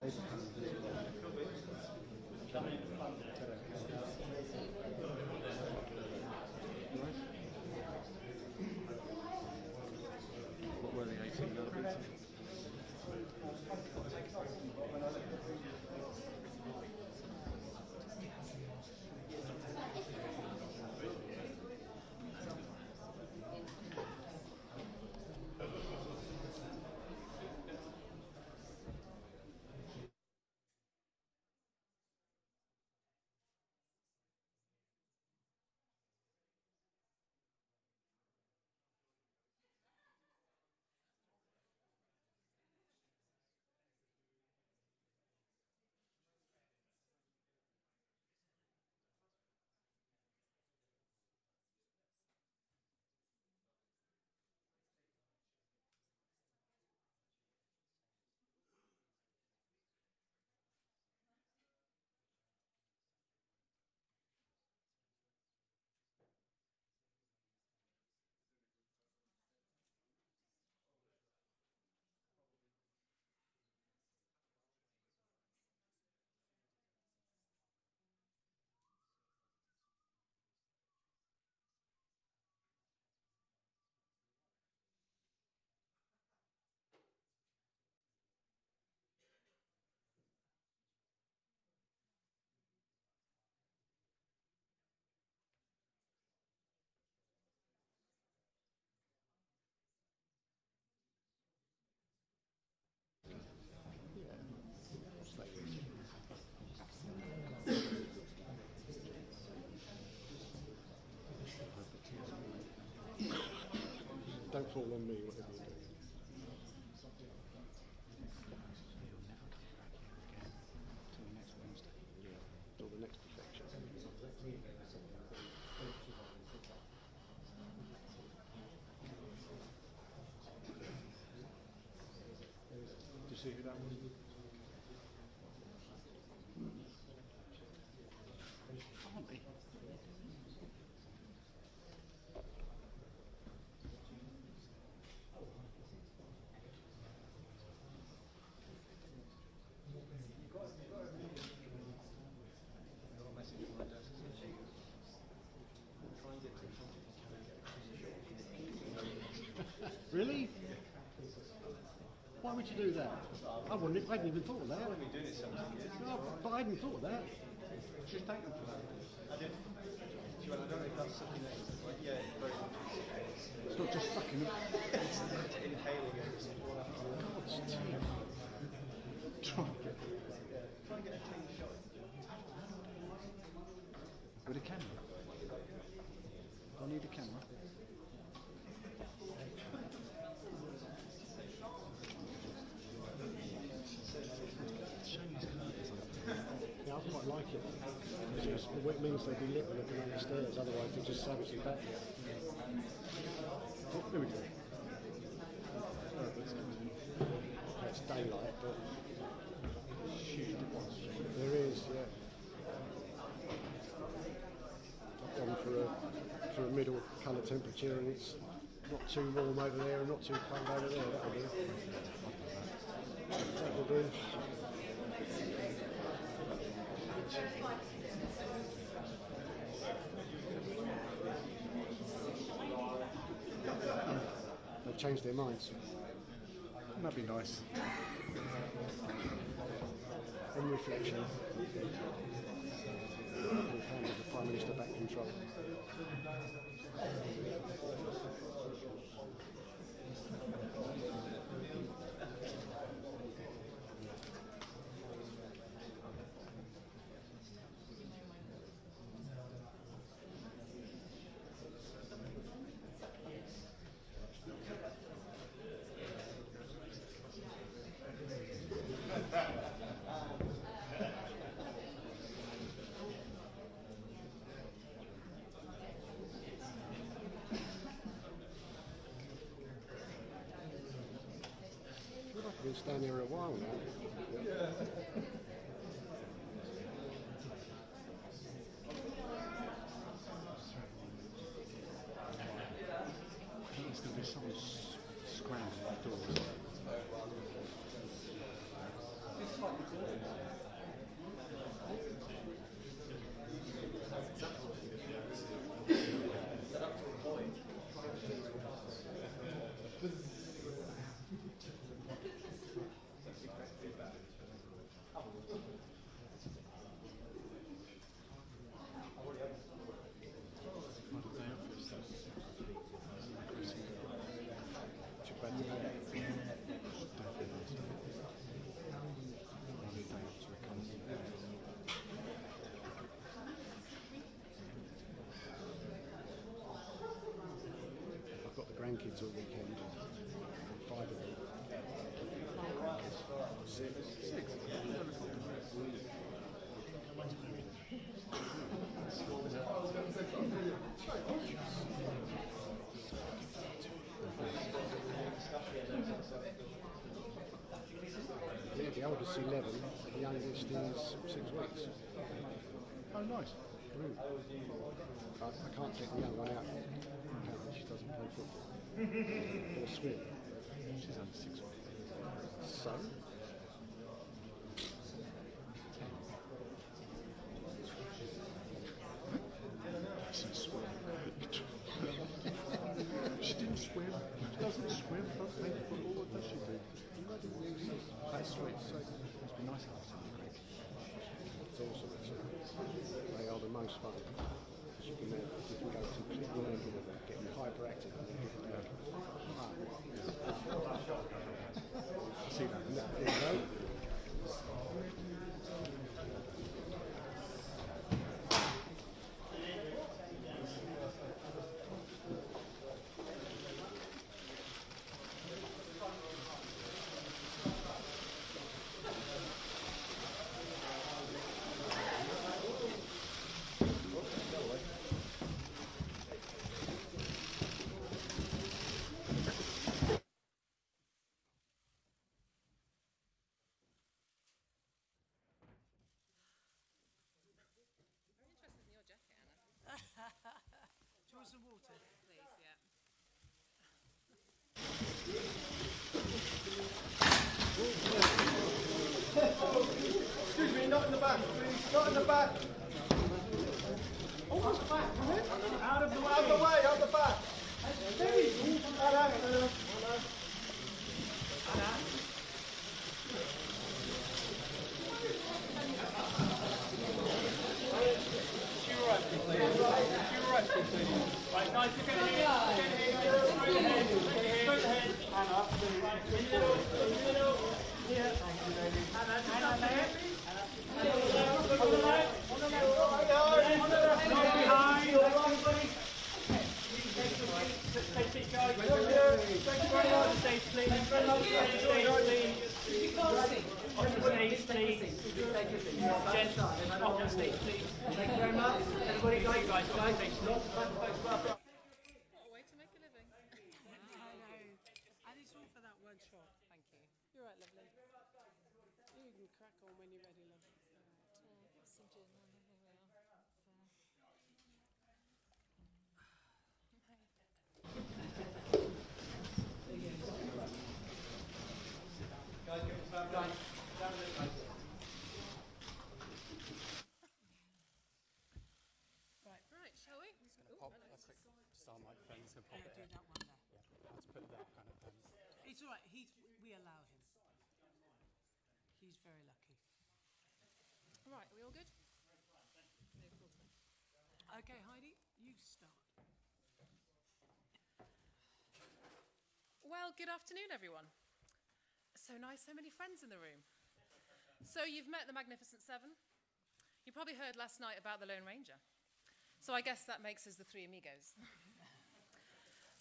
What were the 18 millimetres? Don't fall on me, whatever you do. Till next Wednesday. Yeah, till the next perfection. Do you see who that was? Aren't they? Really? Why would you do that? I hadn't even thought of that. I've been doing it 17 years. No, but I hadn't thought of that. Just thank them for that. I did. She went, I don't know if that's something that is like, yeah, very much. It's not just sucking it. It's inhaling it. It's one after the other. God's teeth. Try and get Try and get a clean shot. With a camera. Do I need a camera? Yeah, I quite like it. It means they'd be lit looking up the stairs, otherwise they just savage it back. Oh, here we go. It's daylight, but huge difference. There is, yeah. I've gone for a middle colour temperature, and it's not too warm over there and not too cold over there. That'll do. That'll do. They've changed their minds. That'd be nice. In reflection, we've handed the Prime Minister back control. I've been standing here a while now. I think there's going to be someone scrambling the doors. grandkids all weekend. And 5 of them. 6. Yeah, the oldest 11, the youngest is 6 weeks. Oh, nice. I can't take the young one out. Apparently she doesn't play football. Or swim. She's only 6 weeks. So? She swim. She didn't swim. She doesn't swim. Doesn't play football. What does she do? That's sweet. So it must be nice to have something quick. It's awesome. They are the most fun. You can go completely random with them, get them hyperactive and then give them back. See that? And there you go. Some water, please, yeah. Excuse me, not in the back, please. Not in the back. Oh, what's the back? Out of the way. Out of the way, out the back. Right, nice, get here, straight ahead, and up, in the middle, here, Hannah, there, on the left, behind, take it guys, thank you very much, stage please, stage please, off the stage please, gents, off the stage please, thank you very much, everybody guys, off the stage please. What a way to make a living. I know. And it's all for that one shot. Thank you. You're right, lovely. You can crack on when you're ready, love. Some gin and here we are. Guys, give us down a minute, guys. Right, shall we? Pop a quick, just on my friend, just gonna pop it Do there. that one there. Yeah, let's put it there, kind of. It's all right. We allow him. He's very lucky. Right, are we all good? Okay, Heidi, you start. Well, good afternoon, everyone. So nice, so many friends in the room. So you've met the Magnificent Seven. You probably heard last night about the Lone Ranger. So I guess that makes us the three amigos.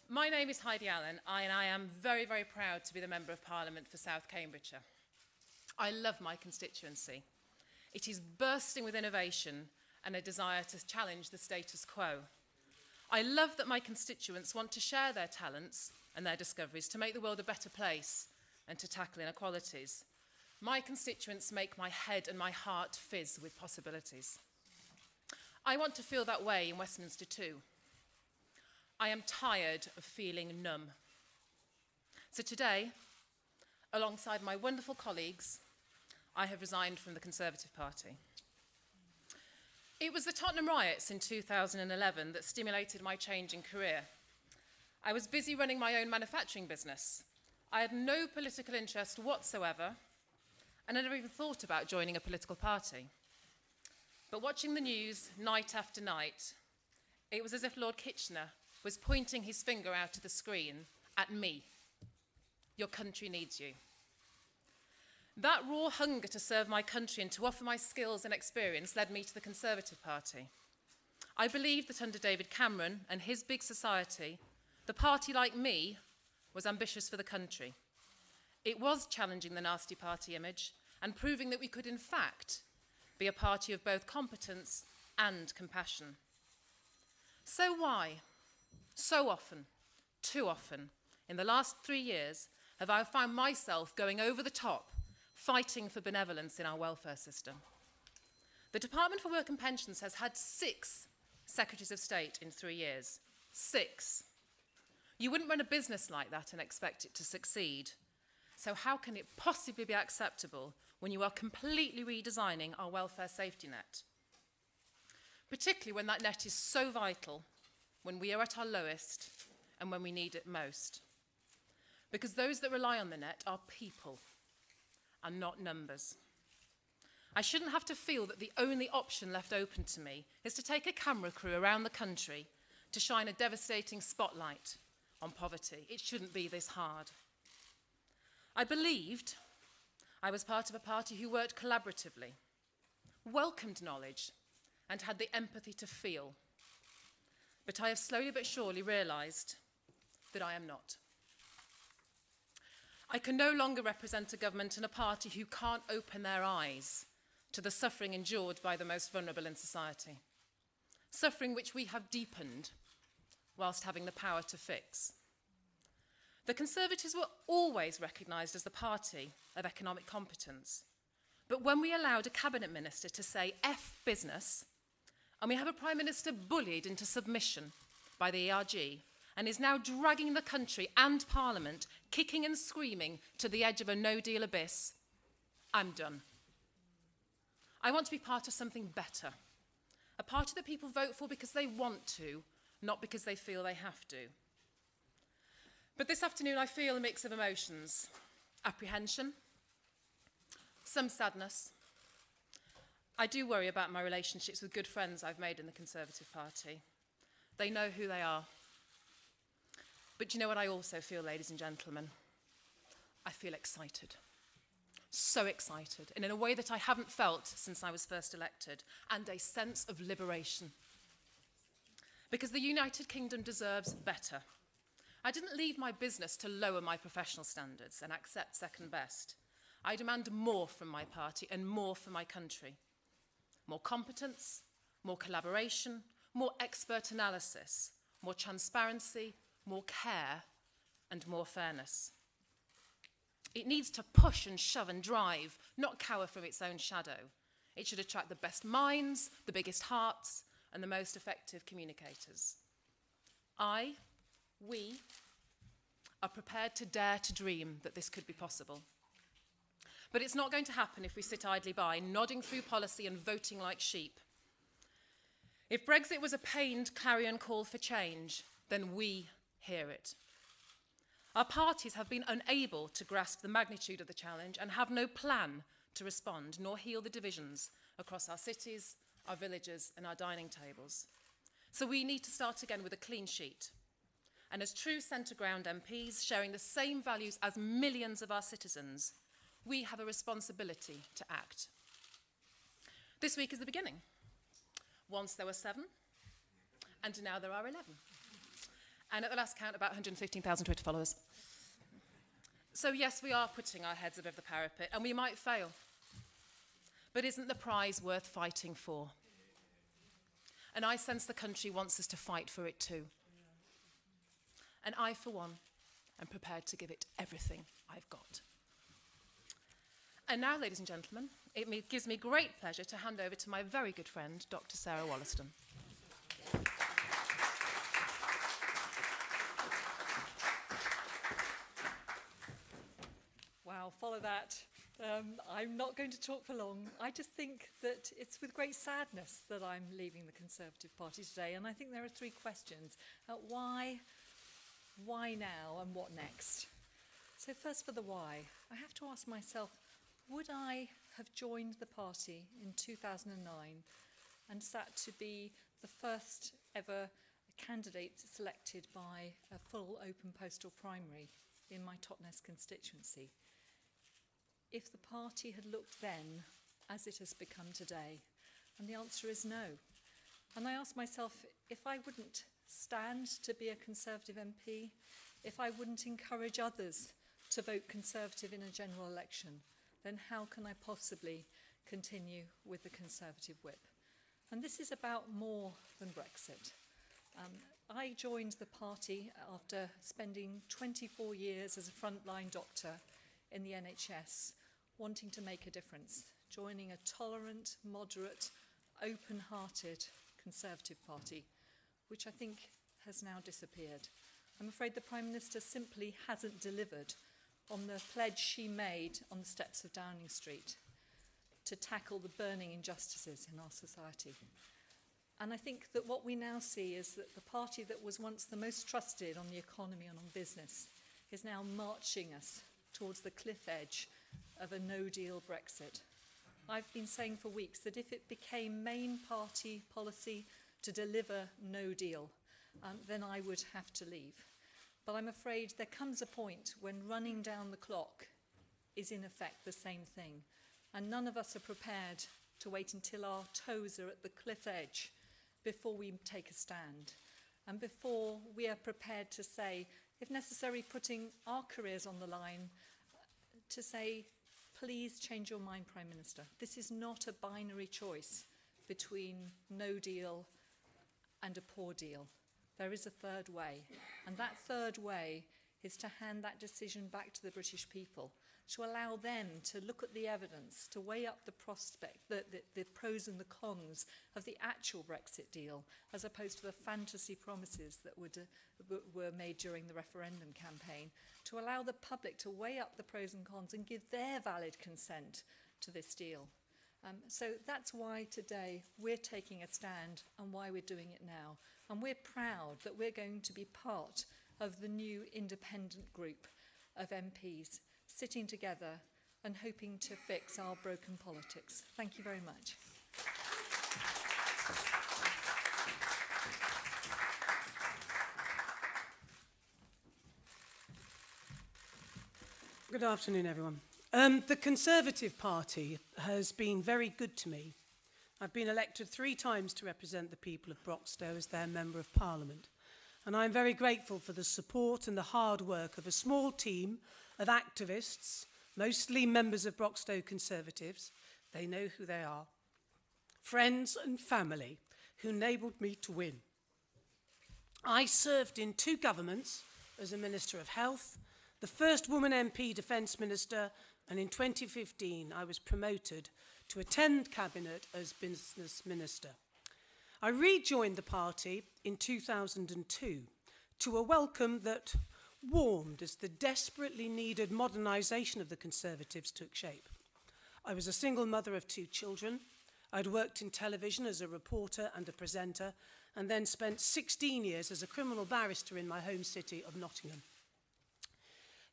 My name is Heidi Allen, and I am very, very proud to be the Member of Parliament for South Cambridgeshire. I love my constituency. It is bursting with innovation and a desire to challenge the status quo. I love that my constituents want to share their talents and their discoveries to make the world a better place and to tackle inequalities. My constituents make my head and my heart fizz with possibilities. I want to feel that way in Westminster too. I am tired of feeling numb. So today, alongside my wonderful colleagues, I have resigned from the Conservative Party. It was the Tottenham riots in 2011 that stimulated my change in career. I was busy running my own manufacturing business. I had no political interest whatsoever, and I never even thought about joining a political party. But watching the news night after night, it was as if Lord Kitchener was pointing his finger out of the screen at me. Your country needs you. That raw hunger to serve my country and to offer my skills and experience led me to the Conservative Party. I believed that under David Cameron and his big society, The party, like me, was ambitious for the country. It was challenging the nasty party image and proving that we could, in fact, be a party of both competence and compassion. So why, so often, too often, in the last 3 years, have I found myself going over the top, fighting for benevolence in our welfare system? The Department for Work and Pensions has had 6 Secretaries of State in 3 years. 6. You wouldn't run a business like that and expect it to succeed. So how can it possibly be acceptable when you are completely redesigning our welfare safety net? Particularly when that net is so vital, when we are at our lowest and when we need it most. Because those that rely on the net are people and not numbers. I shouldn't have to feel that the only option left open to me is to take a camera crew around the country to shine a devastating spotlight on poverty. It shouldn't be this hard. I believed I was part of a party who worked collaboratively, welcomed knowledge, and had the empathy to feel. But I have slowly but surely realised that I am not. I can no longer represent a government and a party who can't open their eyes to the suffering endured by the most vulnerable in society. Suffering which we have deepened whilst having the power to fix. The Conservatives were always recognised as the party of economic competence. But when we allowed a cabinet minister to say F business, and we have a Prime Minister bullied into submission by the ERG, and is now dragging the country and Parliament, kicking and screaming to the edge of a no-deal abyss, I'm done. I want to be part of something better. A party that people vote for because they want to, not because they feel they have to. But this afternoon I feel a mix of emotions. Apprehension, some sadness. I do worry about my relationships with good friends I've made in the Conservative Party. They know who they are. But do you know what I also feel, ladies and gentlemen? I feel excited. So excited, and in a way that I haven't felt since I was first elected, and a sense of liberation. Because the United Kingdom deserves better. I didn't leave my business to lower my professional standards and accept second best. I demand more from my party and more for my country. More competence, more collaboration, more expert analysis, more transparency, more care, and more fairness. It needs to push and shove and drive, not cower from its own shadow. It should attract the best minds, the biggest hearts, and the most effective communicators. We are prepared to dare to dream that this could be possible. But it's not going to happen if we sit idly by, nodding through policy and voting like sheep. If Brexit was a pained clarion call for change, then we hear it. Our parties have been unable to grasp the magnitude of the challenge and have no plan to respond, nor heal the divisions across our cities, our villages, and our dining tables. So we need to start again with a clean sheet. And as true centre-ground MPs, sharing the same values as millions of our citizens, we have a responsibility to act. This week is the beginning. Once there were 7, and now there are 11. And at the last count, about 115,000 Twitter followers. So yes, we are putting our heads above the parapet, and we might fail. But isn't the prize worth fighting for? And I sense the country wants us to fight for it too. And I, for one, am prepared to give it everything I've got. And now, ladies and gentlemen, it gives me great pleasure to hand over to my very good friend, Dr. Sarah Wollaston. Wow, follow that. I'm not going to talk for long. I just think that it's with great sadness that I'm leaving the Conservative Party today, and I think there are 3 questions. Why now, and what next? So first for the why. I have to ask myself, would I have joined the party in 2009 and sat to be the first ever candidate selected by a full open postal primary in my Totnes constituency if the party had looked then as it has become today? And the answer is no. And I ask myself, if I wouldn't stand to be a Conservative MP if I wouldn't encourage others to vote Conservative in a general election? Then how can I possibly continue with the Conservative whip? And this is about more than Brexit. I joined the party after spending 24 years as a frontline doctor in the NHS, wanting to make a difference, joining a tolerant, moderate, open-hearted Conservative Party, which I think has now disappeared. I'm afraid the Prime Minister simply hasn't delivered on the pledge she made on the steps of Downing Street to tackle the burning injustices in our society. And I think that what we now see is that the party that was once the most trusted on the economy and on business is now marching us towards the cliff edge of a no-deal Brexit. I've been saying for weeks that if it became main party policy to deliver no deal, then I would have to leave. But I'm afraid there comes a point when running down the clock is in effect the same thing. And none of us are prepared to wait until our toes are at the cliff edge before we take a stand. And before we are prepared to say, if necessary, putting our careers on the line, to say, please change your mind, Prime Minister. This is not a binary choice between no deal and a poor deal. There is a third way. And that third way is to hand that decision back to the British people, to allow them to look at the evidence, to weigh up the prospect, the pros and the cons of the actual Brexit deal, as opposed to the fantasy promises that were made during the referendum campaign, to allow the public to weigh up the pros and cons and give their valid consent to this deal. So that's why today we're taking a stand and why we're doing it now. And we're proud that we're going to be part of the new independent group of MPs sitting together and hoping to fix our broken politics. Thank you very much. Good afternoon, everyone. The Conservative Party has been very good to me. I've been elected 3 times to represent the people of Broxtowe as their Member of Parliament. And I'm very grateful for the support and the hard work of a small team of activists, mostly members of Broxtowe Conservatives. They know who they are. Friends and family who enabled me to win. I served in 2 governments as a Minister of Health, the first woman MP Defence Minister, and in 2015 I was promoted to attend Cabinet as Business Minister. I rejoined the party in 2002 to a welcome that warmed as the desperately needed modernisation of the Conservatives took shape. I was a single mother of 2 children. I'd worked in television as a reporter and a presenter, and then spent 16 years as a criminal barrister in my home city of Nottingham.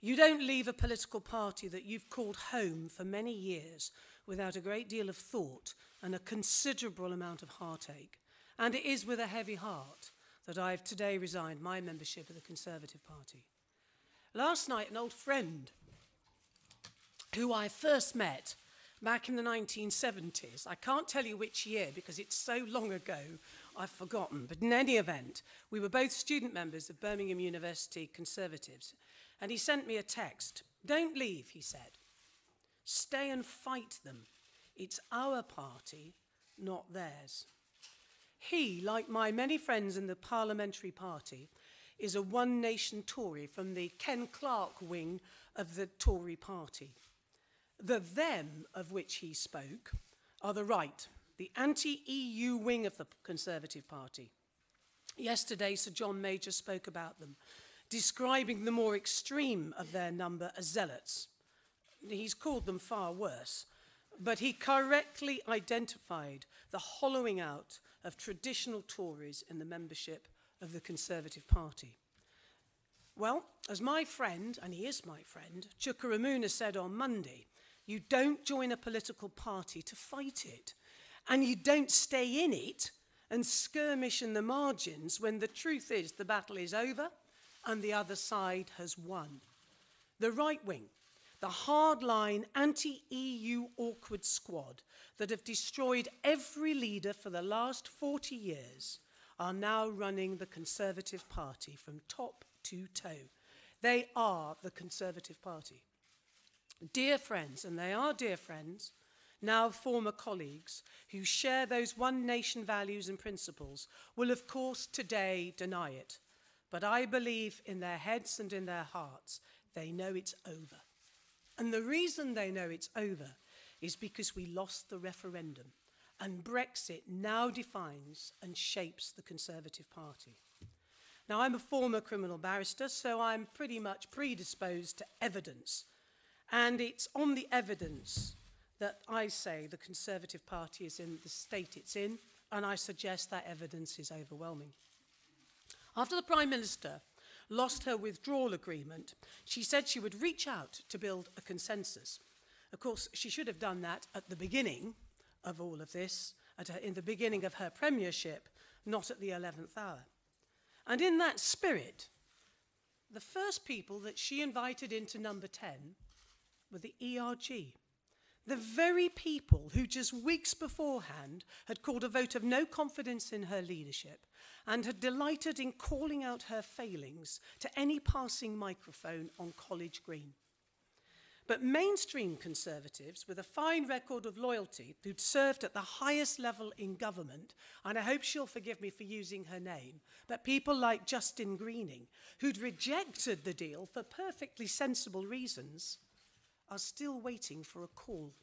You don't leave a political party that you've called home for many years without a great deal of thought and a considerable amount of heartache. And it is with a heavy heart that I've today resigned my membership of the Conservative Party. Last night, an old friend who I first met back in the 1970s, I can't tell you which year because it's so long ago I've forgotten, but in any event, we were both student members of Birmingham University Conservatives, and he sent me a text. Don't leave, he said. Stay and fight them. It's our party, not theirs. He, like my many friends in the parliamentary party, is a One Nation Tory from the Ken Clarke wing of the Tory party. The them of which he spoke are the right, the anti-EU wing of the Conservative Party. Yesterday, Sir John Major spoke about them, describing the more extreme of their number as zealots. He's called them far worse, but he correctly identified the hollowing out of traditional Tories in the membership of the Conservative Party. Well, as my friend, and he is my friend, Chuka Ramuna said on Monday, you don't join a political party to fight it, and you don't stay in it and skirmish in the margins when the truth is the battle is over and the other side has won. The right wing, the hardline anti-EU awkward squad that have destroyed every leader for the last 40 years are now running the Conservative Party from top to toe. They are the Conservative Party. Dear friends, and they are dear friends, now former colleagues, who share those one nation values and principles, will of course today deny it. But I believe in their heads and in their hearts, they know it's over. And the reason they know it's over is because we lost the referendum, and Brexit now defines and shapes the Conservative Party. Now, I'm a former criminal barrister, so I'm pretty much predisposed to evidence. And it's on the evidence that I say the Conservative Party is in the state it's in, and I suggest that evidence is overwhelming. After the Prime Minister lost her withdrawal agreement, she said she would reach out to build a consensus. Of course, she should have done that at the beginning of all of this, in the beginning of her premiership, not at the 11th hour. And in that spirit, the first people that she invited into number 10 were the ERG. The very people who just weeks beforehand had called a vote of no confidence in her leadership and had delighted in calling out her failings to any passing microphone on College Green. But mainstream Conservatives with a fine record of loyalty who'd served at the highest level in government, and I hope she'll forgive me for using her name, but people like Justin Greening, who'd rejected the deal for perfectly sensible reasons, are still waiting for a call.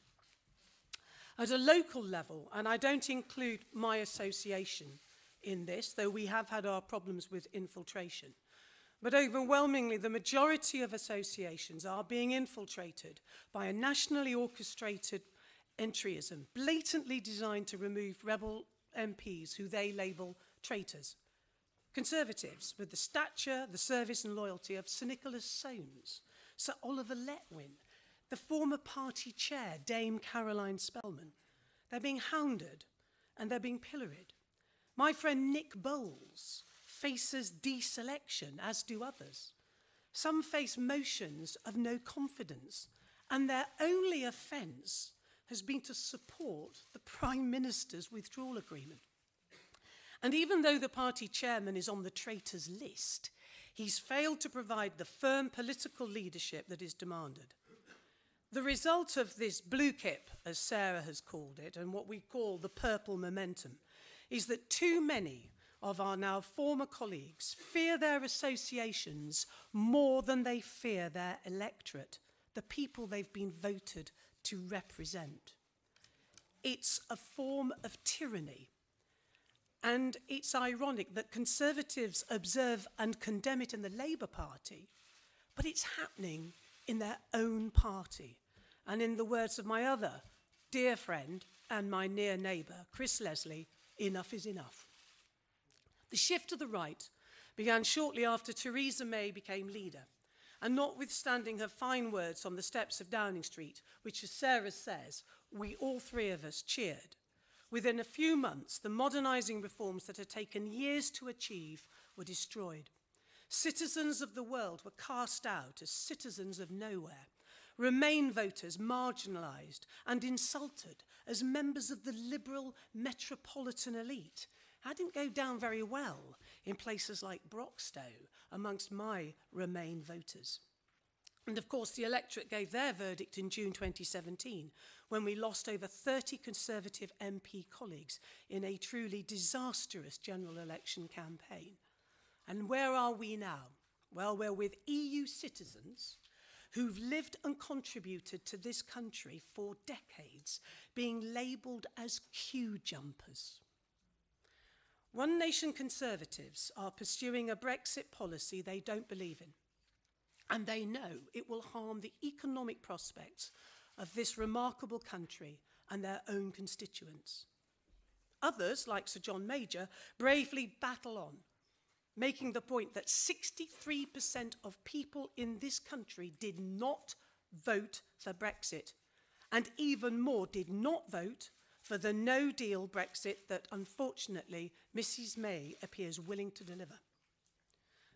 At a local level, and I don't include my association in this, though we have had our problems with infiltration, but overwhelmingly the majority of associations are being infiltrated by a nationally orchestrated entryism, blatantly designed to remove rebel MPs who they label traitors. Conservatives with the stature, the service and loyalty of Sir Nicholas Soames, Sir Oliver Letwin, the former party chair, Dame Caroline Spelman. They're being hounded and they're being pilloried. My friend Nick Bowles faces deselection, as do others. Some face motions of no confidence, and their only offence has been to support the Prime Minister's withdrawal agreement. And even though the party chairman is on the traitors list, he's failed to provide the firm political leadership that is demanded. The result of this blue kip, as Sarah has called it, and what we call the purple momentum, is that too many of our now former colleagues fear their associations more than they fear their electorate, the people they've been voted to represent. It's a form of tyranny. And it's ironic that Conservatives observe and condemn it in the Labour Party, but it's happening in their own party. And in the words of my other dear friend and my near neighbour, Chris Leslie, enough is enough. The shift to the right began shortly after Theresa May became leader. And notwithstanding her fine words on the steps of Downing Street, which, as Sarah says, we all three of us cheered, within a few months, the modernising reforms that had taken years to achieve were destroyed. Citizens of the world were cast out as citizens of nowhere. Remain voters marginalised and insulted as members of the liberal metropolitan elite. That didn't go down very well in places like Broxtowe amongst my Remain voters. And of course, the electorate gave their verdict in June 2017, when we lost over 30 Conservative MP colleagues in a truly disastrous general election campaign. And where are we now? Well, we're with EU citizens who've lived and contributed to this country for decades, being labelled as queue jumpers. One Nation Conservatives are pursuing a Brexit policy they don't believe in, and they know it will harm the economic prospects of this remarkable country and their own constituents. Others, like Sir John Major, bravely battle on, making the point that 63% of people in this country did not vote for Brexit, and even more did not vote for the no-deal Brexit that, unfortunately, Mrs May appears willing to deliver.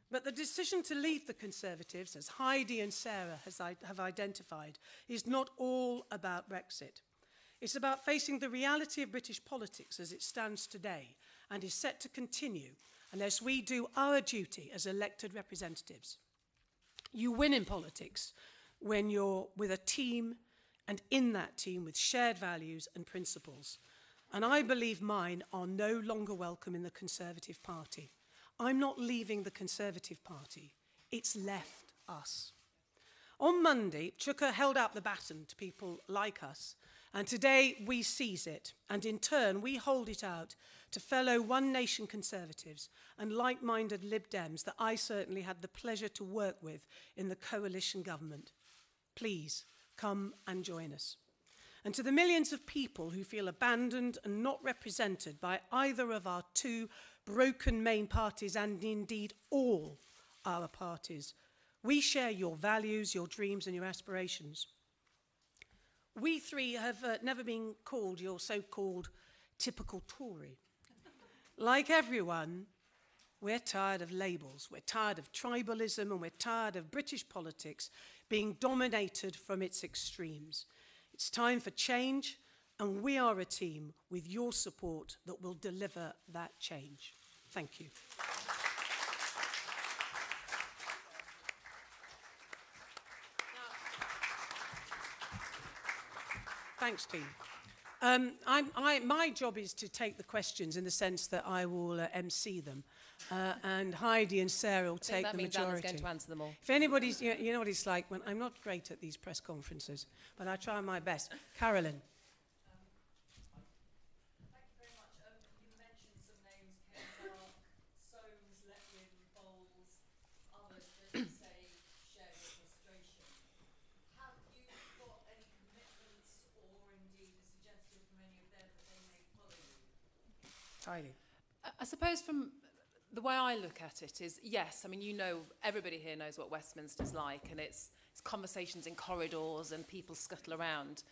But the decision to leave the Conservatives, as Heidi and Sarah have identified, is not all about Brexit. It's about facing the reality of British politics as it stands today and is set to continue unless we do our duty as elected representatives. You win in politics when you're with a team, and in that team with shared values and principles. And I believe mine are no longer welcome in the Conservative Party. I'm not leaving the Conservative Party. It's left us. On Monday, Chuka held out the baton to people like us, and today we seize it, and in turn we hold it out to fellow One Nation Conservatives and like-minded Lib Dems that I certainly had the pleasure to work with in the coalition government. Please, come and join us. And to the millions of people who feel abandoned and not represented by either of our two broken main parties, and indeed all our parties, we share your values, your dreams and your aspirations. We three have never been called your so-called typical Tory. Like everyone, we're tired of labels, we're tired of tribalism, and we're tired of British politics being dominated from its extremes. It's time for change, and we are a team with your support that will deliver that change. Thank you. Thanks, team. My job is to take the questions in the sense that I will MC them, and Heidi and Sarah will take the majority. That means Anna's going to answer them all. If anybody's, you know what it's like when I'm not great at these press conferences, but I try my best. Carolyn. Thank you very much. You mentioned some names, Ken Clark, Soames, Letwin, Bowles, others that you say share your frustration. Have you got any commitments or indeed a suggestion from any of them that they may follow you? Heidi. I suppose from the way I look at it is, yes, I mean, you know, everybody here knows what Westminster's like, and it's conversations in corridors and people scuttle around.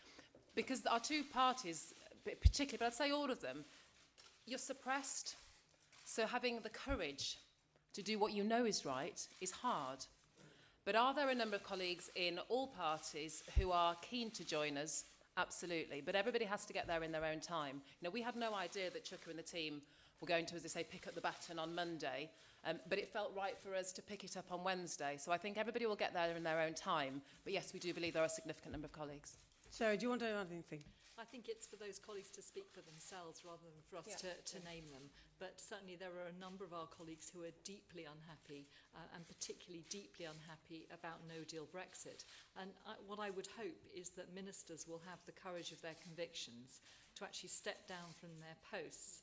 Because our two parties, particularly, but I'd say all of them, you're suppressed. So having the courage to do what you know is right is hard. But are there a number of colleagues in all parties who are keen to join us? Absolutely. But everybody has to get there in their own time. You know, we had no idea that Chuka and the team were going to, as they say, pick up the baton on Monday, but it felt right for us to pick it up on Wednesday. So I think everybody will get there in their own time. But yes, we do believe there are a significant number of colleagues. Sarah, do you want to add anything? I think it's for those colleagues to speak for themselves rather than for us to name them. But certainly there are a number of our colleagues who are deeply unhappy and particularly deeply unhappy about no-deal Brexit. And what I would hope is that ministers will have the courage of their convictions to actually step down from their posts.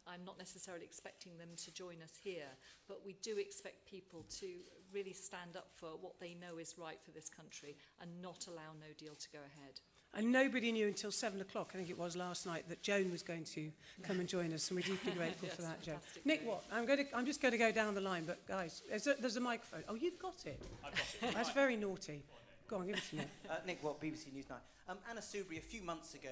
I'm not necessarily expecting them to join us here, but we do expect people to really stand up for what they know is right for this country and not allow no deal to go ahead. And nobody knew until 7 o'clock, I think it was last night, that Joan was going to come and join us, and we're deeply grateful Yes, for that, Joan. fantastic. Nick, what? I'm just going to go down the line, but guys, there's a microphone. Oh, you've got it. I've got it. That's very naughty. Go on, give it to me. Nick Watt, BBC News 9. Anna Soubry, a few months ago,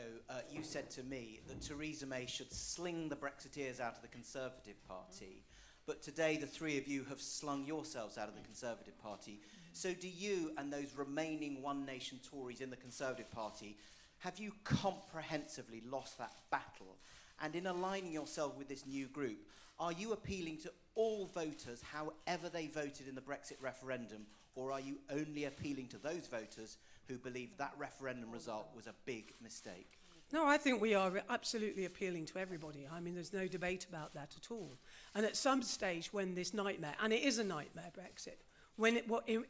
you said to me that Theresa May should sling the Brexiteers out of the Conservative Party. But today, the three of you have slung yourselves out of the Conservative Party. So do you and those remaining One Nation Tories in the Conservative Party, have you comprehensively lost that battle? And in aligning yourself with this new group, are you appealing to all voters, however they voted in the Brexit referendum, or are you only appealing to those voters who believe that referendum result was a big mistake? No, I think we are absolutely appealing to everybody. I mean, there's no debate about that at all. And at some stage when this nightmare, and it is a nightmare, Brexit,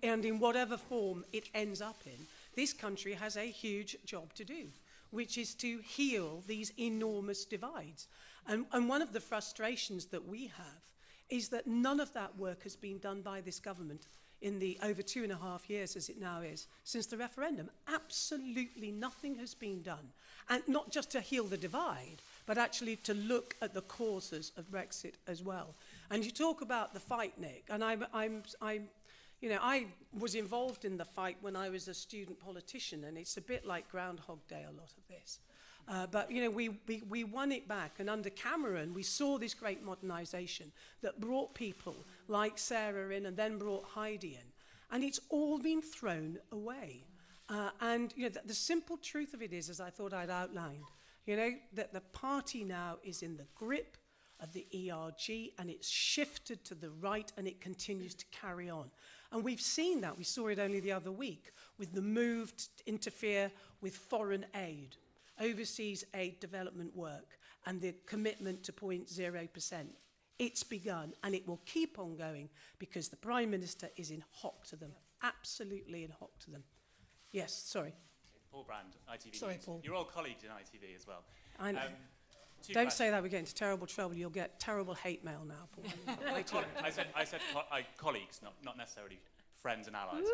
and in whatever form it ends up in, this country has a huge job to do, which is to heal these enormous divides. And one of the frustrations that we have is that none of that work has been done by this government in the over 2.5 years, as it now is, since the referendum. Absolutely nothing has been done. And not just to heal the divide, but actually to look at the causes of Brexit as well. And you talk about the fight, Nick, and I was involved in the fight when I was a student politician, and it's a bit like Groundhog Day, a lot of this. But, you know, we won it back, and under Cameron, we saw this great modernisation that brought people like Sarah in and then brought Heidi in. And it's all been thrown away. And, you know, the simple truth of it is, as I thought I'd outlined, you know, that the party now is in the grip of the ERG, and it's shifted to the right, and it continues to carry on. And we've seen that. We saw it only the other week with the move to interfere with foreign aid, overseas aid development work, and the commitment to 0.0%. It's begun, and it will keep on going because the Prime Minister is in hock to them, absolutely in hock to them. Yes, sorry. Paul Brand, ITV Sorry, News. Paul. You're all colleagues in ITV as well. I know. Two Don't questions. say that, we get into terrible trouble. You'll get terrible hate mail now, Paul. I said colleagues, not necessarily friends and allies.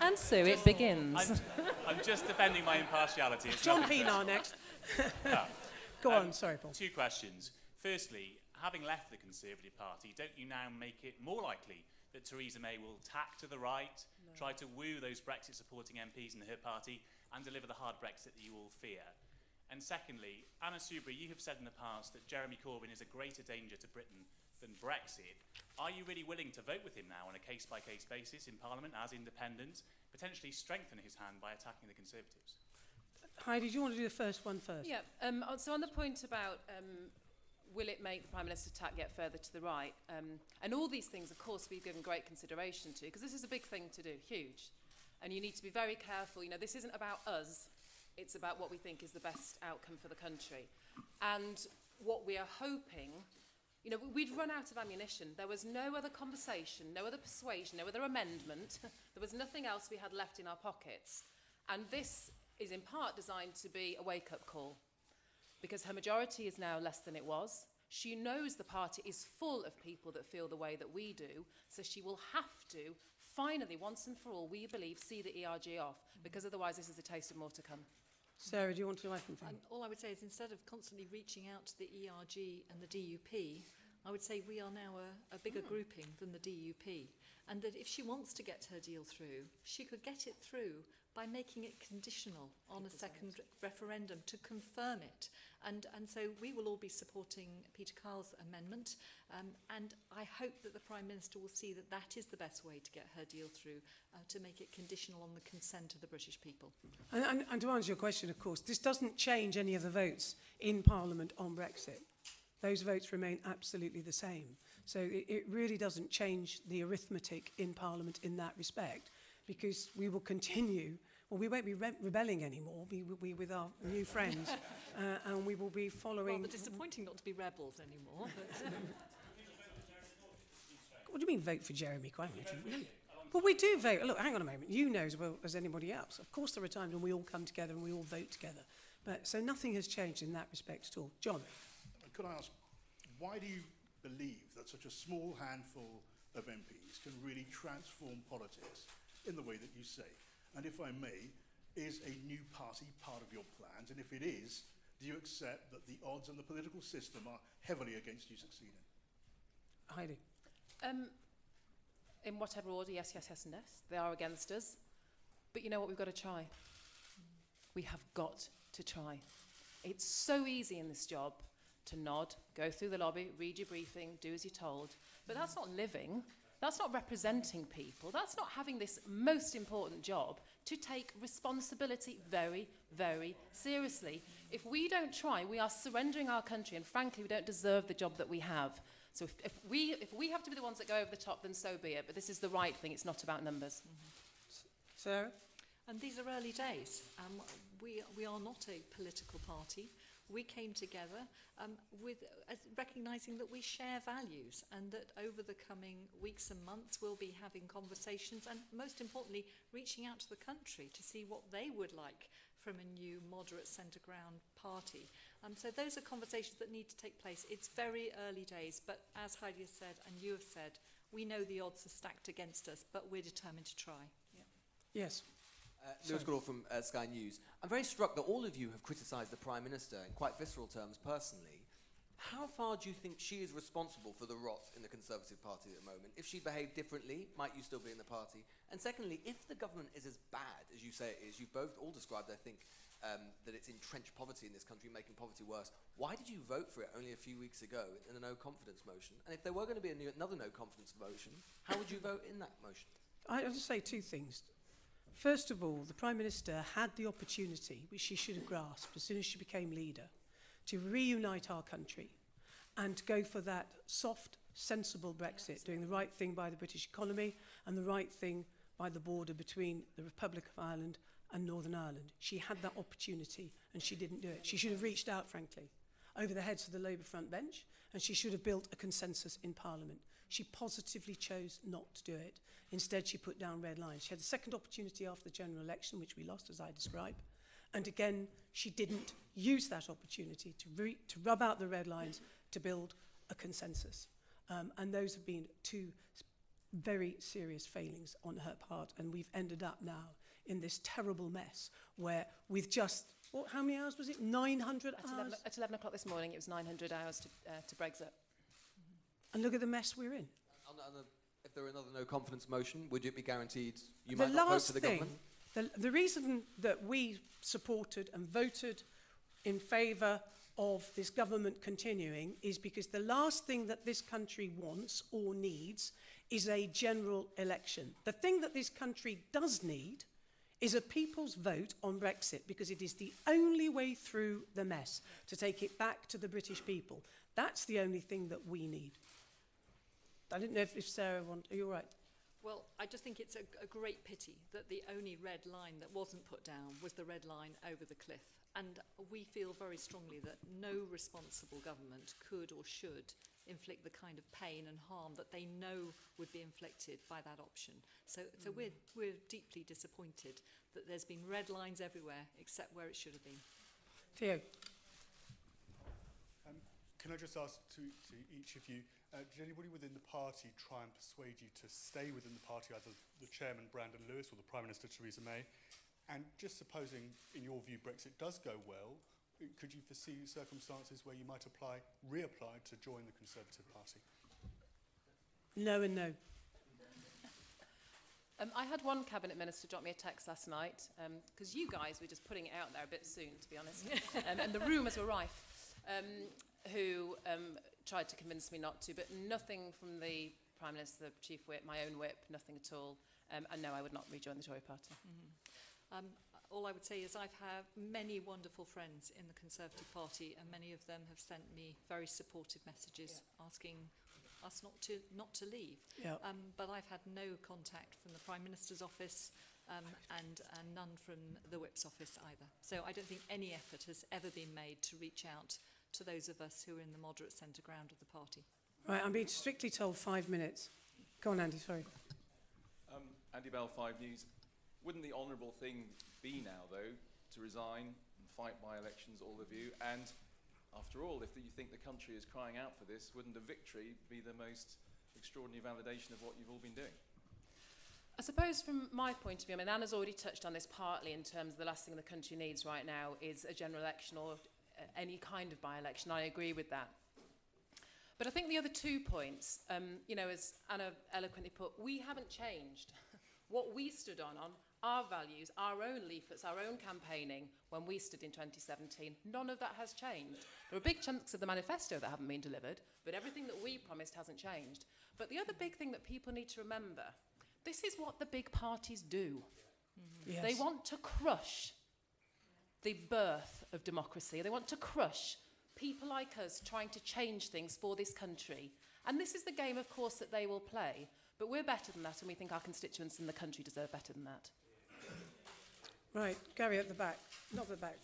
And so it begins. I'm just defending my impartiality. It's John nothing Pienaar next. No. Go on, sorry, Paul. Two questions. Firstly, having left the Conservative Party, don't you now make it more likely that Theresa May will tack to the right, try to woo those Brexit-supporting MPs in her party, and deliver the hard Brexit that you all fear? And secondly, Anna Soubry, you have said in the past that Jeremy Corbyn is a greater danger to Britain than Brexit. Are you really willing to vote with him now on a case-by-case basis in Parliament as independent, potentially strengthen his hand by attacking the Conservatives? Heidi, do you want to do the first one first? Yeah, so on the point about will it make the Prime Minister's attack get further to the right, and all these things, of course, we've given great consideration to, because this is a big thing to do, huge. And you need to be very careful. You know, this isn't about us. It's about what we think is the best outcome for the country. And what we are hoping, you know, we'd run out of ammunition. There was no other conversation, no other persuasion, no other amendment. There was nothing else we had left in our pockets. And this is in part designed to be a wake-up call, because her majority is now less than it was. She knows the party is full of people that feel the way that we do, so she will have to, finally, once and for all, we believe, see the ERG off, because otherwise this is a taste of more to come. Sarah, do you want to add anything? All I would say is, instead of constantly reaching out to the ERG and the DUP, I would say we are now a bigger grouping than the DUP, and that if she wants to get her deal through, she could get it through by making it conditional on a second referendum to confirm it. And so we will all be supporting Peter Kyle's amendment, and I hope that the Prime Minister will see that that is the best way to get her deal through, to make it conditional on the consent of the British people. And to answer your question, of course, this doesn't change any of the votes in Parliament on Brexit. Those votes remain absolutely the same. So it really doesn't change the arithmetic in Parliament in that respect, because we will continue, well, we won't be rebelling anymore, we with our new friends, and we will be following... Rather disappointing not to be rebels anymore. But, What do you mean vote for Jeremy Corbyn? Well, we do vote. Look, hang on a moment. You know as well as anybody else. Of course there are times when we all come together and we all vote together. But so nothing has changed in that respect at all. John? Could I ask, why do you believe that such a small handful of MPs can really transform politics in the way that you say? And if I may, is a new party part of your plans? And if it is, do you accept that the odds and the political system are heavily against you succeeding? Heidi? In whatever order, yes, yes, yes, and yes. They are against us. But you know what? We've got to try. We have got to try. It's so easy in this job to nod, go through the lobby, read your briefing, do as you're told. But that's not living. That's not representing people. That's not having this most important job to take responsibility very, very seriously. If we don't try, we are surrendering our country, and frankly, we don't deserve the job that we have. So if we have to be the ones that go over the top, then so be it. But this is the right thing. It's not about numbers. Sarah? and these are early days. We are not a political party. We came together recognising that we share values, and that over the coming weeks and months we'll be having conversations, and most importantly reaching out to the country to see what they would like from a new moderate centre ground party. So those are conversations that need to take place. It's very early days, but as Heidi has said and you have said, we know the odds are stacked against us, but we're determined to try. Yeah. Yes. Lewis Goodall from Sky News. I'm very struck that all of you have criticised the Prime Minister in quite visceral terms personally. How far do you think she is responsible for the rot in the Conservative Party at the moment? If she behaved differently, might you still be in the party? And secondly, if the government is as bad as you say it is, you've both all described, I think, that it's entrenched poverty in this country, making poverty worse. Why did you vote for it only a few weeks ago in a no-confidence motion? And if there were going to be another no-confidence motion, how would you vote in that motion? I'll just say two things. First of all, the Prime Minister had the opportunity, which she should have grasped as soon as she became leader, to reunite our country and to go for that soft, sensible Brexit, doing the right thing by the British economy and the right thing by the border between the Republic of Ireland and Northern Ireland. She had that opportunity and she didn't do it. She should have reached out, frankly, over the heads of the Labour front bench, and she should have built a consensus in Parliament. She positively chose not to do it. Instead, she put down red lines. She had a second opportunity after the general election, which we lost, as I described. And again, she didn't use that opportunity to rub out the red lines to build a consensus. And those have been two very serious failings on her part. And we've ended up now in this terrible mess where with just, what, how many hours was it? 900 hours? At 11 o'clock this morning, it was 900 hours to Brexit. And look at the mess we're in. If there were another no confidence motion, would it be guaranteed you might not vote for the government? The reason that we supported and voted in favour of this government continuing is because the last thing that this country wants or needs is a general election. The thing that this country does need is a people's vote on Brexit, because it is the only way through the mess, to take it back to the British people. That's the only thing that we need. I didn't know if Sarah wanted... Are you all right? Well, I just think it's a great pity that the only red line that wasn't put down was the red line over the cliff. And we feel very strongly that no responsible government could or should inflict the kind of pain and harm that they know would be inflicted by that option. So we're deeply disappointed that there's been red lines everywhere except where it should have been. Theo. Can I just ask to each of you, did anybody within the party try and persuade you to stay within the party, either the chairman, Brandon Lewis, or the Prime Minister, Theresa May? And just supposing, in your view, Brexit does go well, could you foresee circumstances where you might reapply to join the Conservative Party? No and no. I had one cabinet minister drop me a text last night, because you guys were just putting it out there a bit soon, to be honest, and the rumours were rife, who tried to convince me not to, but nothing from the Prime Minister, the Chief Whip, my own whip, nothing at all. And no, I would not rejoin the Tory party. All I would say is I've had many wonderful friends in the Conservative Party, and many of them have sent me very supportive messages asking us not to leave. Yeah. But I've had no contact from the Prime Minister's office and none from the Whip's office either. So I don't think any effort has ever been made to reach out to those of us who are in the moderate centre ground of the party. Right, I'm being strictly told 5 minutes. Go on, Andy, sorry. Andy Bell, 5 News. Wouldn't the honourable thing be now, though, to resign and fight by elections, all of you? And after all, if you think the country is crying out for this, wouldn't a victory be the most extraordinary validation of what you've all been doing? I suppose from my point of view, I mean, Anna's already touched on this partly in terms of the last thing the country needs right now is a general election or any kind of by-election. I agree with that. But I think the other 2 points, you know, as Anna eloquently put, we haven't changed. What we stood on our values, our own leaflets, our own campaigning when we stood in 2017, none of that has changed. There are big chunks of the manifesto that haven't been delivered, but everything that we promised hasn't changed. But the other big thing that people need to remember, this is what the big parties do. Yes. They want to crush the birth of democracy. They want to crush people like us trying to change things for this country. And this is the game, of course, that they will play. But we're better than that, and we think our constituents in the country deserve better than that. Right, Gary at the back. Not at the back.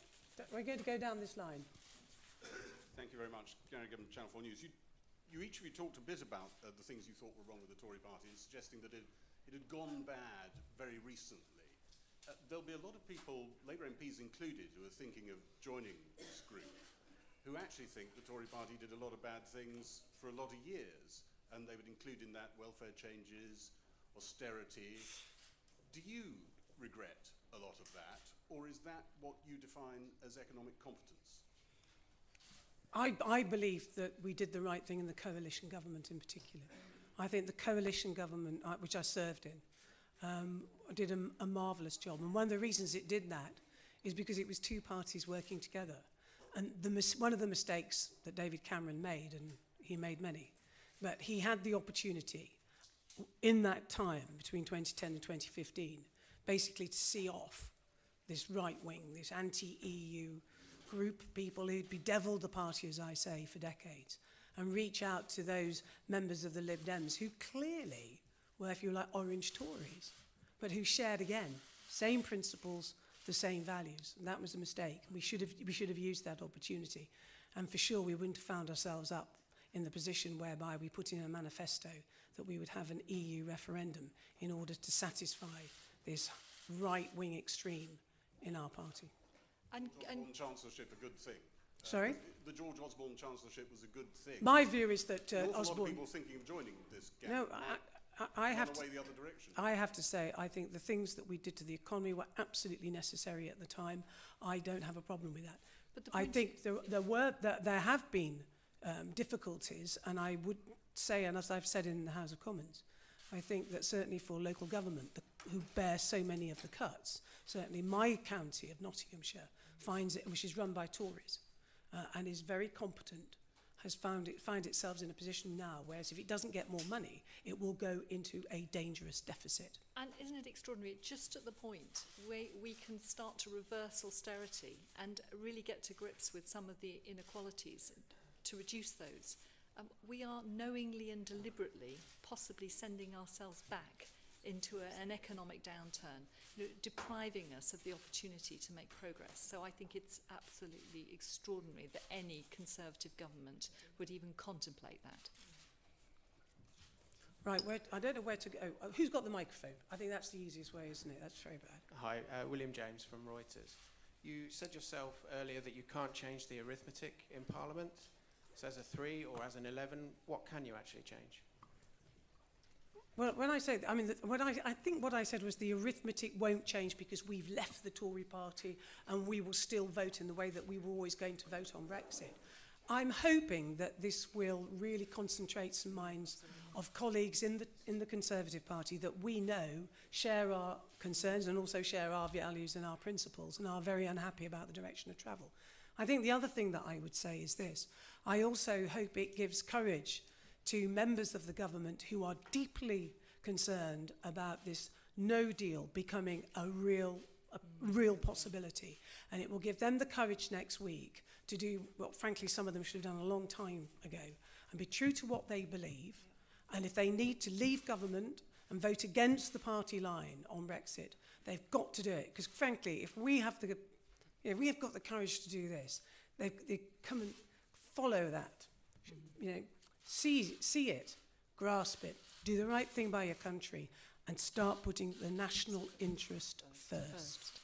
We're going to go down this line. Thank you very much. Gary Gibbon, Channel 4 News. You each of you talked a bit about the things you thought were wrong with the Tory party, and suggesting that it had gone bad very recently. There'll be a lot of people, Labour MPs included, who are thinking of joining this group, who actually think the Tory party did a lot of bad things for a lot of years, and they would include in that welfare changes, austerity. Do you regret a lot of that, or is that what you define as economic competence? I believe that we did the right thing in the coalition government in particular. I think the coalition government, which I served in, did a marvellous job. And one of the reasons it did that is because it was 2 parties working together. And one of the mistakes that David Cameron made, and he made many, but he had the opportunity in that time between 2010 and 2015 basically to see off this right wing, this anti-EU group of people who'd bedeviled the party, as I say, for decades, and reach out to those members of the Lib Dems who clearly were, if you like, orange Tories, but who shared, again, same principles, the same values. And that was a mistake. We should have used that opportunity. And for sure, we wouldn't have found ourselves up in the position whereby we put in a manifesto that we would have an EU referendum in order to satisfy this right-wing extreme in our party. And Osborne Chancellorship, a good thing. Sorry? The George Osborne Chancellorship was a good thing. My view is that Osborne... a lot Osborne... of people thinking of joining this gang. No, I have to... the other direction. I have to say, I think the things that we did to the economy were absolutely necessary at the time. I don't have a problem with that. But I think there have been difficulties, and I would say, and as I've said in the House of Commons, I think that certainly for local government, who bear so many of the cuts, certainly my county of Nottinghamshire finds it, which is run by Tories, and is very competent, has find itself in a position now, whereas if it doesn't get more money, it will go into a dangerous deficit. And isn't it extraordinary, just at the point where we can start to reverse austerity and really get to grips with some of the inequalities to reduce those, we are knowingly and deliberately possibly sending ourselves back into an economic downturn, depriving us of the opportunity to make progress. So I think it's absolutely extraordinary that any Conservative government would even contemplate that. Right, I don't know where to go. Who's got the microphone? I think that's the easiest way, isn't it? That's very bad. Hi, William James from Reuters. You said yourself earlier that you can't change the arithmetic in Parliament. So as a 3 or as an 11, what can you actually change? Well, when I say, I mean, I think what I said was the arithmetic won't change because we've left the Tory party and we will still vote in the way that we were always going to vote on Brexit. I'm hoping that this will really concentrate some minds of colleagues in the Conservative Party that we know share our concerns and also share our values and our principles and are very unhappy about the direction of travel. I think the other thing that I would say is this. I also hope it gives courage to members of the government who are deeply concerned about this no deal becoming a real possibility. And it will give them the courage next week to do what, frankly, some of them should have done a long time ago and be true to what they believe. And if they need to leave government and vote against the party line on Brexit, they've got to do it. Because, frankly, if we have got the courage to do this, they come and follow that. See it, grasp it, do the right thing by your country, and start putting the national interest first.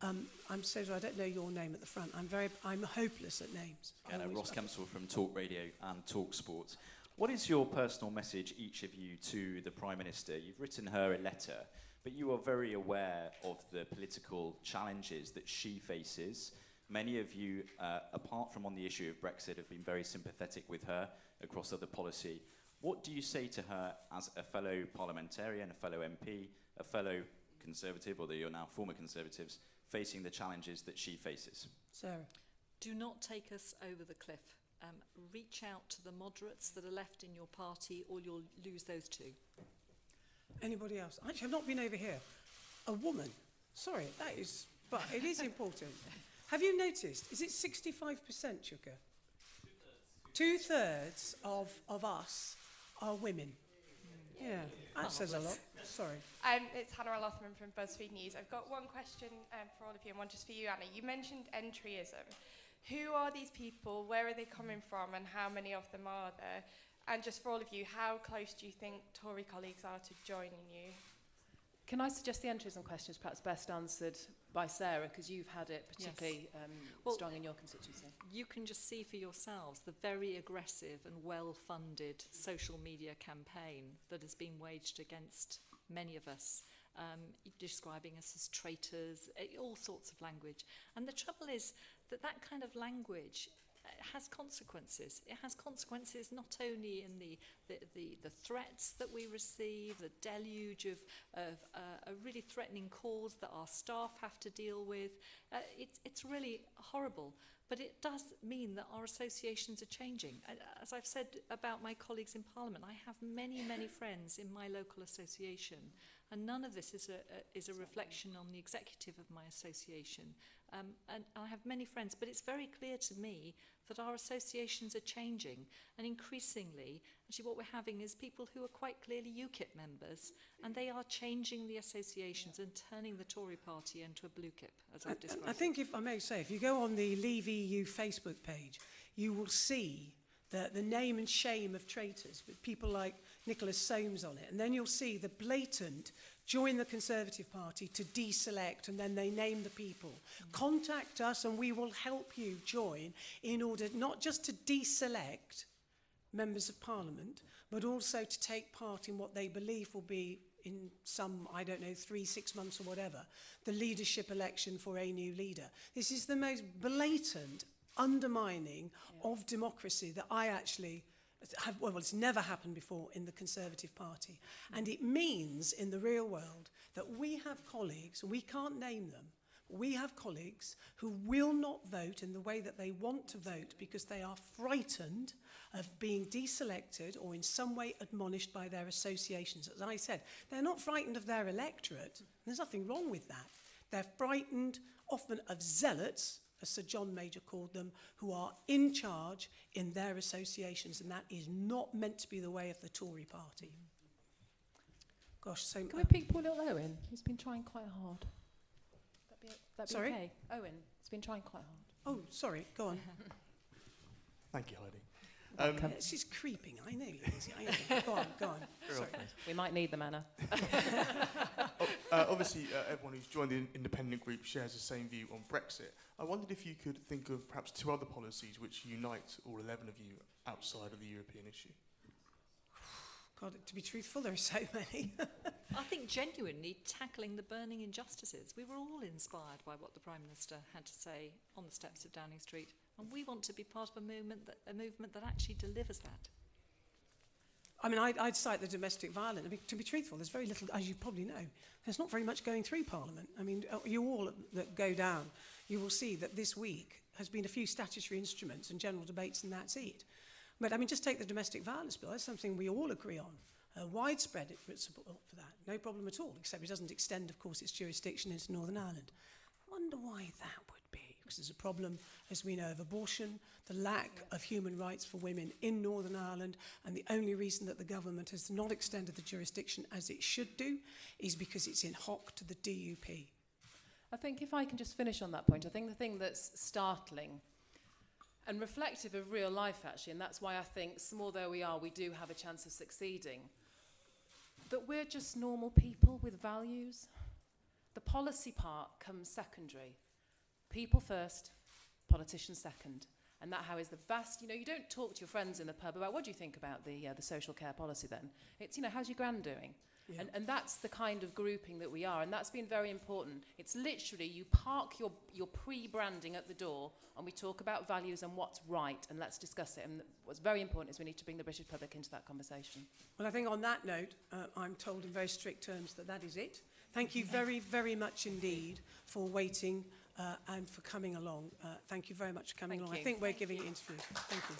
I'm so sorry, I don't know your name at the front. I'm hopeless at names. Ross Kempsall from Talk Radio and Talk Sport. What is your personal message, each of you, to the Prime Minister? You've written her a letter, but you are very aware of the political challenges that she faces. Many of you, apart from on the issue of Brexit, have been very sympathetic with her across other policy. What do you say to her as a fellow parliamentarian, a fellow MP, a fellow Conservative, or you're now former Conservatives, facing the challenges that she faces? Sarah. Do not take us over the cliff. Reach out to the moderates that are left in your party, or you'll lose those too. Anybody else? Actually, I've not been over here. A woman. Sorry, but it is important. Have you noticed, is it 65%, Chuka? Two-thirds of us are women. Yeah, that says a lot. Sorry. It's Hannah Lothman from BuzzFeed News. I've got one question for all of you and one just for you, Anna. You mentioned entryism. Who are these people, where are they coming from, and how many of them are there? And just for all of you, how close do you think Tory colleagues are to joining you? Can I suggest the entryism question is perhaps best answered by Sarah, because you've had it particularly strong in your constituency. You can just see for yourselves the very aggressive and well-funded social media campaign that has been waged against many of us, describing us as traitors, all sorts of language. And the trouble is that that kind of language has consequences. It has consequences not only in the threats that we receive, the deluge of really threatening calls that our staff have to deal with. It's really horrible. But it does mean that our associations are changing. As I've said about my colleagues in Parliament, I have many, many friends in my local association. And none of this is a reflection on the executive of my association. And I have many friends, but it's very clear to me that our associations are changing. And increasingly, actually what we're having is people who are quite clearly UKIP members, and they are changing the associations and turning the Tory party into a blue kip, as I've described. I think, if I may say, if you go on the Leave EU Facebook page, you will see the name and shame of traitors, with people like Nicholas Soames on it. And then you'll see the blatant join the Conservative Party to deselect, and then they name the people. Contact us and we will help you join in order not just to deselect members of Parliament, but also to take part in what they believe will be, in some, I don't know, 3-6 months or whatever, the leadership election for a new leader. This is the most blatant undermining of democracy that I actually have, well, it's never happened before in the Conservative Party. And it means in the real world that we have colleagues, we can't name them, we have colleagues who will not vote in the way that they want to vote because they are frightened of being deselected or in some way admonished by their associations. As I said, they're not frightened of their electorate. There's nothing wrong with that. They're frightened often of zealots, as Sir John Major called them, who are in charge in their associations, and that is not meant to be the way of the Tory party. Gosh, so... Can we pick poor little Owen? He's been trying quite hard. That'd be Sorry? okay. Owen, he's been trying quite hard. Oh, sorry, go on. Thank you, Heidi. She's creeping, I know. I know. Go on, go on. Sorry. We might need them, Anna. Obviously, everyone who's joined the independent group shares the same view on Brexit. I wondered if you could think of perhaps 2 other policies which unite all 11 of you outside of the European issue. God, to be truthful, there are so many. I think genuinely tackling the burning injustices. We were all inspired by what the Prime Minister had to say on the steps of Downing Street, and we want to be part of a movement that actually delivers that. I mean, I'd cite the domestic violence. I mean, to be truthful, there's very little, as you probably know, there's not very much going through Parliament. I mean, you all that go down, you will see that this week has been a few statutory instruments and general debates, and that's it. But, I mean, just take the domestic violence bill. That's something we all agree on. Widespread support for that. No problem at all, except it doesn't extend, of course, its jurisdiction into Northern Ireland. I wonder why that would be. Because there's a problem, as we know, of abortion, the lack of human rights for women in Northern Ireland, and the only reason that the government has not extended the jurisdiction as it should do is because it's in hock to the DUP. I think if I can just finish on that point, I think the thing that's startling and reflective of real life, actually, and that's why I think, small though we are, we do have a chance of succeeding, that we're just normal people with values. The policy part comes secondary. People first, politicians second. And that how is the vast, you know, you don't talk to your friends in the pub about what do you think about the social care policy then. It's, you know, how's your gran doing? Yeah. And that's the kind of grouping that we are, and that's been very important. It's literally you park your pre-branding at the door and we talk about values and what's right, and let's discuss it. And what's very important is we need to bring the British public into that conversation. Well, I think on that note, I'm told in very strict terms that that is it. Thank you very, very much indeed for waiting and for coming along. Thank you very much for coming along. I think we're giving interviews. Thank you.